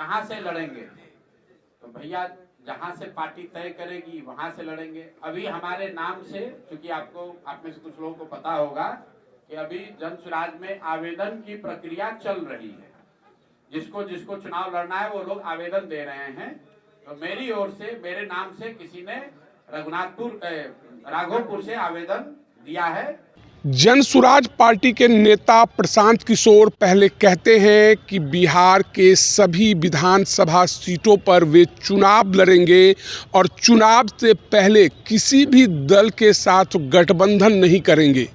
कहां से लड़ेंगे? तो भैया जहां से पार्टी तय करेगी वहां से लड़ेंगे। अभी हमारे नाम से, क्योंकि आप में से कुछ लोगों को पता होगा कि अभी जन स्वराज में आवेदन की प्रक्रिया चल रही है। जिसको जिसको चुनाव लड़ना है वो लोग आवेदन दे रहे हैं। तो मेरी ओर से, मेरे नाम से किसी ने राघोपुर से आवेदन दिया है। जन स्वराज पार्टी के नेता प्रशांत किशोर पहले कहते हैं कि बिहार के सभी विधानसभा सीटों पर वे चुनाव लड़ेंगे और चुनाव से पहले किसी भी दल के साथ गठबंधन नहीं करेंगे।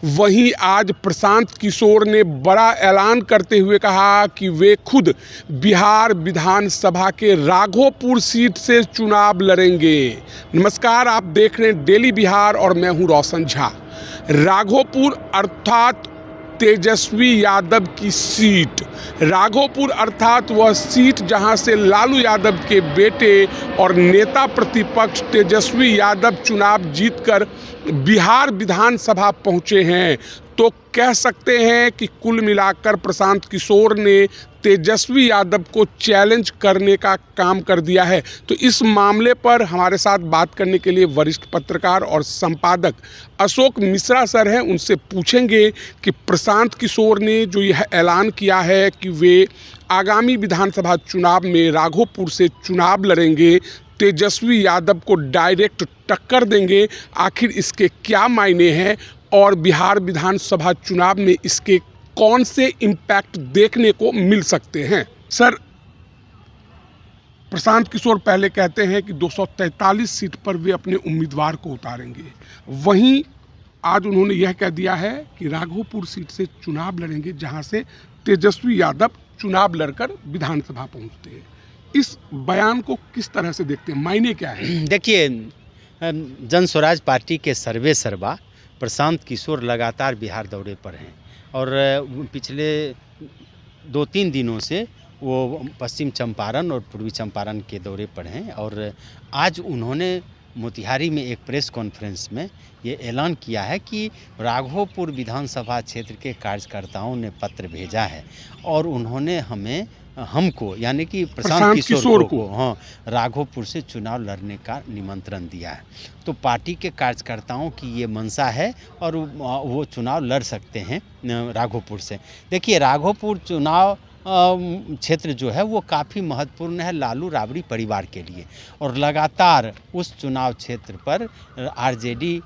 वहीं आज प्रशांत किशोर ने बड़ा ऐलान करते हुए कहा कि वे खुद बिहार विधानसभा के राघोपुर सीट से चुनाव लड़ेंगे। नमस्कार, आप देख रहे हैं डेली बिहार और मैं हूं रोशन झा। राघोपुर अर्थात तेजस्वी यादव की सीट, राघोपुर अर्थात वह सीट जहां से लालू यादव के बेटे और नेता प्रतिपक्ष तेजस्वी यादव चुनाव जीतकर बिहार विधानसभा पहुंचे हैं। तो कह सकते हैं कि कुल मिलाकर प्रशांत किशोर ने तेजस्वी यादव को चैलेंज करने का काम कर दिया है। तो इस मामले पर हमारे साथ बात करने के लिए वरिष्ठ पत्रकार और संपादक अशोक मिश्रा सर हैं। उनसे पूछेंगे कि प्रशांत किशोर ने जो यह ऐलान किया है कि वे आगामी विधानसभा चुनाव में राघोपुर से चुनाव लड़ेंगे, तेजस्वी यादव को डायरेक्ट टक्कर देंगे, आखिर इसके क्या मायने हैं और बिहार विधानसभा चुनाव में इसके कौन से इम्पैक्ट देखने को मिल सकते हैं। सर, प्रशांत किशोर पहले कहते हैं कि 243 सीट पर वे अपने उम्मीदवार को उतारेंगे, वहीं आज उन्होंने यह कह दिया है कि राघोपुर सीट से चुनाव लड़ेंगे जहां से तेजस्वी यादव चुनाव लड़कर विधानसभा पहुंचते हैं। इस बयान को किस तरह से देखते हैं, मायने क्या है? देखिए, जन स्वराज पार्टी के सर्वे सर्वा प्रशांत किशोर लगातार बिहार दौरे पर हैं और पिछले 2-3 दिनों से वो पश्चिम चंपारण और पूर्वी चंपारण के दौरे पर हैं और आज उन्होंने मोतिहारी में एक प्रेस कॉन्फ्रेंस में ये ऐलान किया है कि राघोपुर विधानसभा क्षेत्र के कार्यकर्ताओं ने पत्र भेजा है और उन्होंने हमको यानी कि प्रशांत किशोर को राघोपुर से चुनाव लड़ने का निमंत्रण दिया है। तो पार्टी के कार्यकर्ताओं की ये मंशा है और वो चुनाव लड़ सकते हैं राघोपुर से। देखिए, राघोपुर चुनाव क्षेत्र जो है वो काफ़ी महत्वपूर्ण है लालू राबड़ी परिवार के लिए और लगातार उस चुनाव क्षेत्र पर आरजेडी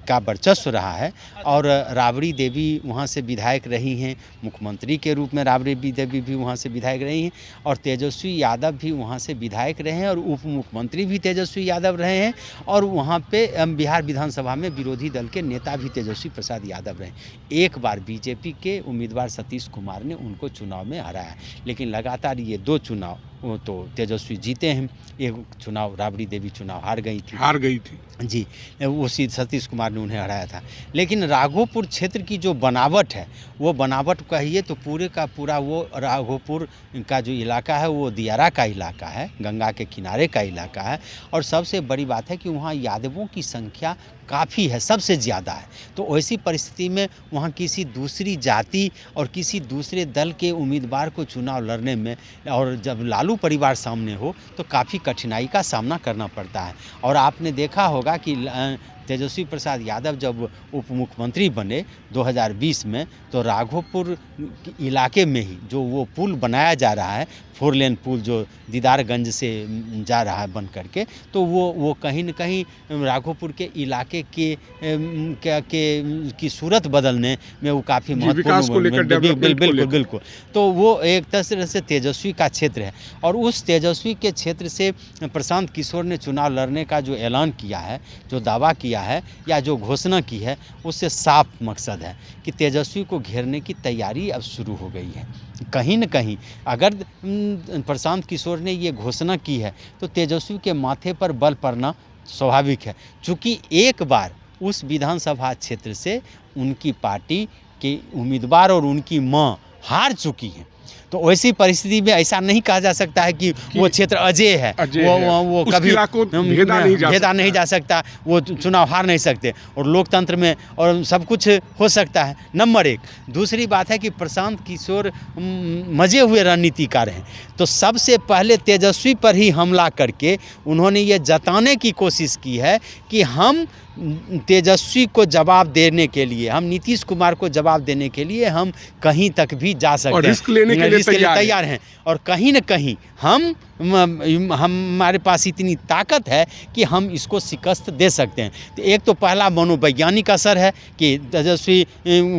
का वर्चस्व रहा है और राबड़ी देवी वहाँ से विधायक रही हैं, मुख्यमंत्री के रूप में राबड़ी देवी भी वहाँ से विधायक रही हैं और तेजस्वी यादव भी वहाँ से विधायक रहे हैं और उप मुख्यमंत्री भी तेजस्वी यादव रहे हैं और वहाँ पे बिहार विधानसभा में विरोधी दल के नेता भी तेजस्वी प्रसाद यादव रहे। एक बार बीजेपी के उम्मीदवार सतीश कुमार ने उनको चुनाव में हराया, लेकिन लगातार ये 2 चुनाव तो तेजस्वी जीते हैं। एक चुनाव राबड़ी देवी चुनाव हार गई थी जी, उसी सतीश कुमार ने उन्हें हराया था। लेकिन राघोपुर क्षेत्र की जो बनावट है वो बनावट कहिए तो पूरे का पूरा वो राघोपुर का जो इलाका है वो दियारा का इलाका है, गंगा के किनारे का इलाका है और सबसे बड़ी बात है कि वहाँ यादवों की संख्या काफ़ी है, सबसे ज़्यादा है। तो ऐसी परिस्थिति में वहाँ किसी दूसरी जाति और किसी दूसरे दल के उम्मीदवार को चुनाव लड़ने में और जब लालू परिवार सामने हो तो काफ़ी कठिनाई का सामना करना पड़ता है। और आपने देखा होगा कि तेजस्वी प्रसाद यादव जब उप मुख्यमंत्री बने 2020 में तो राघोपुर इलाके में ही जो वो पुल बनाया जा रहा है, 4 लेन पुल जो दीदारगंज से जा रहा है बन करके, तो वो कहीं न कहीं राघोपुर के इलाके की सूरत बदलने में वो काफ़ी महत्वपूर्ण बिल्कुल। तो वो एक तरह से तेजस्वी का क्षेत्र है और उस तेजस्वी के क्षेत्र से प्रशांत किशोर ने चुनाव लड़ने का जो ऐलान किया है, जो दावा किया है या जो घोषणा की है, उससे साफ मकसद है कि तेजस्वी को घेरने की तैयारी अब शुरू हो गई है। कहीं न कहीं अगर प्रशांत किशोर ने ये घोषणा की है तो तेजस्वी के माथे पर बल पड़ना स्वाभाविक है, चूँकि एक बार उस विधानसभा क्षेत्र से उनकी पार्टी के उम्मीदवार और उनकी मां हार चुकी हैं तो वैसी परिस्थिति में ऐसा नहीं कहा जा सकता है कि वो क्षेत्र अजय है, वो उस कभी किला को भेदा नहीं जा सकता, वो चुनाव हार नहीं सकते, और लोकतंत्र में और सब कुछ हो सकता है। नंबर एक। दूसरी बात है कि प्रशांत किशोर मजे हुए रणनीतिकार हैं, तो सबसे पहले तेजस्वी पर ही हमला करके उन्होंने ये जताने की कोशिश की है कि हम तेजस्वी को जवाब देने के लिए, हम नीतीश कुमार को जवाब देने के लिए हम कहीं तक भी जा सकते हैं, रिस्क लेने के लिए तैयार हैं, और कहीं न कहीं हमारे पास इतनी ताकत है कि हम इसको शिकस्त दे सकते हैं। तो एक तो पहला मनोवैज्ञानिक असर है कि तेजस्वी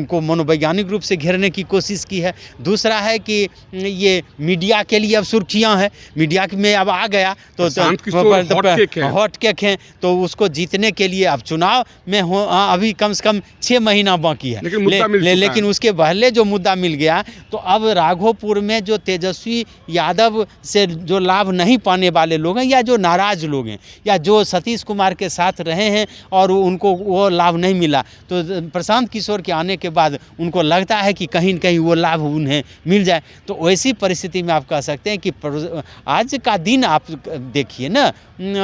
को मनोवैज्ञानिक रूप से घेरने की कोशिश की है। दूसरा है कि ये मीडिया के लिए अब सुर्खियाँ हैं, मीडिया में अब आ गया तो हॉट केक हैं, तो उसको जीतने के लिए अब चुनाव में अभी कम से कम 6 महीना बाकी है, लेकिन उसके पहले जो मुद्दा मिल गया, तो अब राघोपुर में जो तेजस्वी यादव से जो लाभ नहीं पाने वाले लोग हैं, या जो नाराज लोग हैं, या जो सतीश कुमार के साथ रहे हैं और उनको वो लाभ नहीं मिला, तो प्रशांत किशोर के आने के बाद उनको लगता है कि कहीं न कहीं वो लाभ उन्हें मिल जाए। तो वैसी परिस्थिति में आप कह सकते हैं कि आज का दिन आप देखिए ना,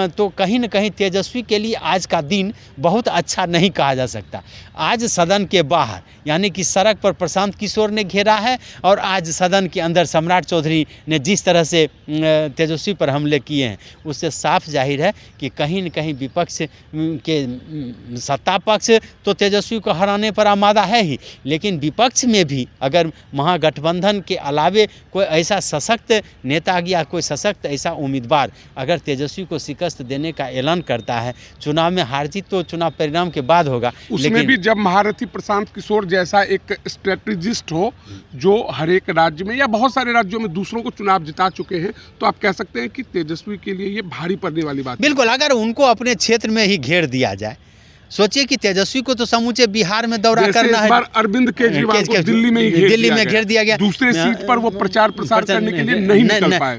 तो कहीं न कहीं तेजस्वी के लिए आज का दिन बहुत अच्छा नहीं कहा जा सकता। आज सदन के बाहर यानी कि सड़क पर प्रशांत किशोर ने घेरा है, और आज सदन के अंदर सम्राट चौधरी ने जिस तरह से तेजस्वी पर हमले किए हैं, उससे साफ जाहिर है कि कहीं न कहीं विपक्ष के सत्ता पक्ष तो तेजस्वी को हराने पर आमादा है ही, लेकिन विपक्ष में भी अगर महागठबंधन के अलावे कोई ऐसा सशक्त नेता या कोई सशक्त ऐसा उम्मीदवार अगर तेजस्वी को शिकस्त देने का ऐलान करता है, चुनाव में हार जीत तो चुनाव परिणाम के बाद होगा, उसमें भी जब महारथी प्रशांत किशोर जैसा एक स्ट्रेटेजिस्ट हो जो हर एक राज्य में या बहुत सारे राज्यों में दूसरों को चुनाव जिता चुके हैं, तो आप कह सकते हैं कि तेजस्वी के लिए ये भारी पड़ने वाली बात है। बिल्कुल, अगर उनको अपने क्षेत्र में ही घेर दिया जाए। सोचिए कि तेजस्वी को तो समूचे बिहार में दौरा करना है। इस बार अरविंद केजरीवाल को दिल्ली में घेर दिया गया। दूसरे सीट पर वो प्रचार प्रसार करने के लिए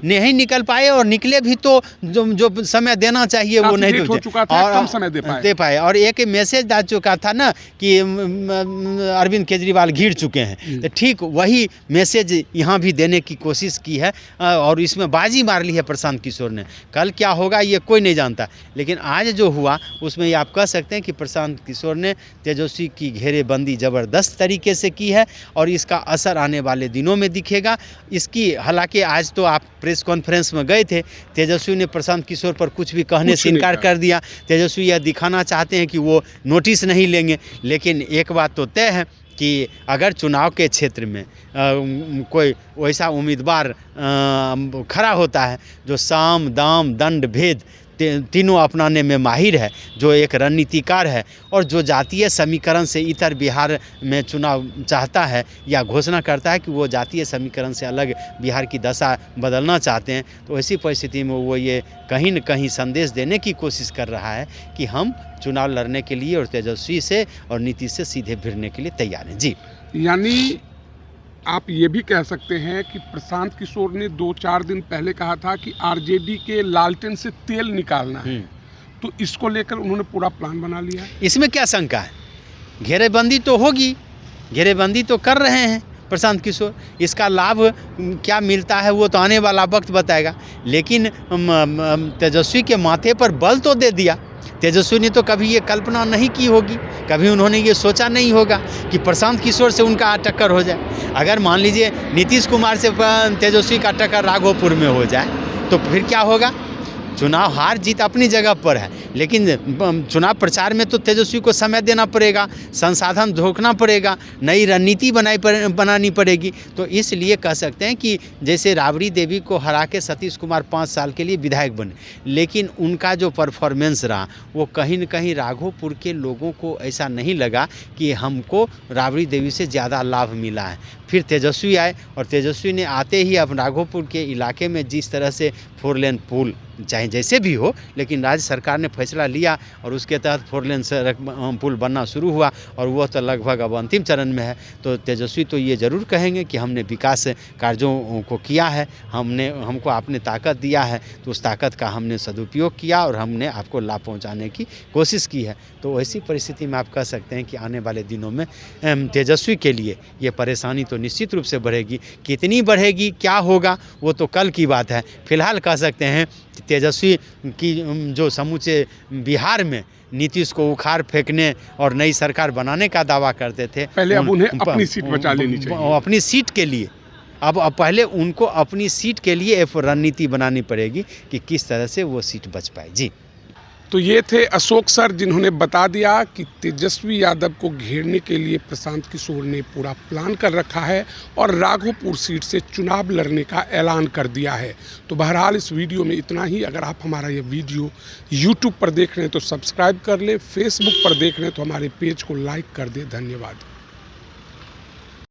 नहीं निकल पाए और निकले भी तो जो समय देना चाहिए वो नहीं हो चुका था, कम समय दे पाए। और एक मैसेज आ चुका था ना कि अरविंद केजरीवाल घिर चुके हैं, तो ठीक वही मैसेज यहाँ भी देने की कोशिश की है, और इसमें बाजी मार ली है प्रशांत किशोर ने। कल क्या होगा ये कोई नहीं जानता, लेकिन आज जो हुआ उसमें आप कह सकते हैं कि प्रशांत किशोर ने तेजस्वी की घेरेबंदी ज़बरदस्त तरीके से की है, और इसका असर आने वाले दिनों में दिखेगा। इसकी हालांकि आज तो आप प्रेस कॉन्फ्रेंस में गए थे, तेजस्वी ने प्रशांत किशोर पर कुछ भी कहने से इनकार कर दिया। तेजस्वी यह दिखाना चाहते हैं कि वो नोटिस नहीं लेंगे, लेकिन एक बात तो तय है कि अगर चुनाव के क्षेत्र में कोई वैसा उम्मीदवार खड़ा होता है जो साम दाम दंड भेद तीनों अपनाने में माहिर है, जो एक रणनीतिकार है, और जो जातीय समीकरण से इतर बिहार में चुनाव चाहता है या घोषणा करता है कि वो जातीय समीकरण से अलग बिहार की दशा बदलना चाहते हैं, तो ऐसी परिस्थिति में वो ये कहीं न कहीं संदेश देने की कोशिश कर रहा है कि हम चुनाव लड़ने के लिए और तेजस्वी से और नीतीश से सीधे भिड़ने के लिए तैयार हैं। जी, यानी आप ये भी कह सकते हैं कि प्रशांत किशोर ने 2-4 दिन पहले कहा था कि आरजेडी के लालटेन से तेल निकालना है, तो इसको लेकर उन्होंने पूरा प्लान बना लिया। इसमें क्या शंका है? घेरेबंदी तो होगी, घेरेबंदी तो कर रहे हैं प्रशांत किशोर, इसका लाभ क्या मिलता है वो तो आने वाला वक्त बताएगा, लेकिन तेजस्वी के माथे पर बल तो दे दिया। तेजस्वी ने तो कभी ये कल्पना नहीं की होगी, कभी उन्होंने ये सोचा नहीं होगा कि प्रशांत किशोर से उनका टक्कर हो जाए। अगर मान लीजिए नीतीश कुमार से तेजस्वी का टक्कर राघोपुर में हो जाए तो फिर क्या होगा? चुनाव हार जीत अपनी जगह पर है, लेकिन चुनाव प्रचार में तो तेजस्वी को समय देना पड़ेगा, संसाधन धोखना पड़ेगा, नई रणनीति बनानी पड़ेगी। तो इसलिए कह सकते हैं कि जैसे राबड़ी देवी को हरा के सतीश कुमार 5 साल के लिए विधायक बने, लेकिन उनका जो परफॉर्मेंस रहा वो कहीं न कहीं राघोपुर के लोगों को ऐसा नहीं लगा कि हमको राबड़ी देवी से ज़्यादा लाभ मिला है। फिर तेजस्वी आए, और तेजस्वी ने आते ही अब राघोपुर के इलाके में जिस तरह से 4 लेन पुल चाहे जैसे भी हो, लेकिन राज्य सरकार ने फैसला लिया और उसके तहत 4 लेन सड़क पुल बनना शुरू हुआ और वह तो लगभग अब अंतिम चरण में है। तो तेजस्वी तो ये ज़रूर कहेंगे कि हमने विकास कार्यों को किया है, हमको आपने ताकत दिया है, तो उस ताकत का हमने सदुपयोग किया और हमने आपको लाभ पहुँचाने की कोशिश की है। तो ऐसी परिस्थिति में आप कह सकते हैं कि आने वाले दिनों में तेजस्वी के लिए ये परेशानी तो निश्चित रूप से बढ़ेगी। कितनी बढ़ेगी, क्या होगा, वो तो कल की बात है। फिलहाल कह सकते हैं कि तेजस्वी की जो समूचे बिहार में नीतीश को उखाड़ फेंकने और नई सरकार बनाने का दावा करते थे, पहले अब उन्हें अपनी सीट बचा लेनी चाहिए। अपनी सीट के लिए अब पहले उनको अपनी सीट के लिए एक रणनीति बनानी पड़ेगी कि किस तरह से वो सीट बच पाए। जी, तो ये थे अशोक सर, जिन्होंने बता दिया कि तेजस्वी यादव को घेरने के लिए प्रशांत किशोर ने पूरा प्लान कर रखा है और राघोपुर सीट से चुनाव लड़ने का ऐलान कर दिया है। तो बहरहाल इस वीडियो में इतना ही। अगर आप हमारा ये वीडियो YouTube पर देख रहे हैं तो सब्सक्राइब कर लें, फेसबुक पर देख रहे हैं तो हमारे पेज को लाइक कर दें। धन्यवाद।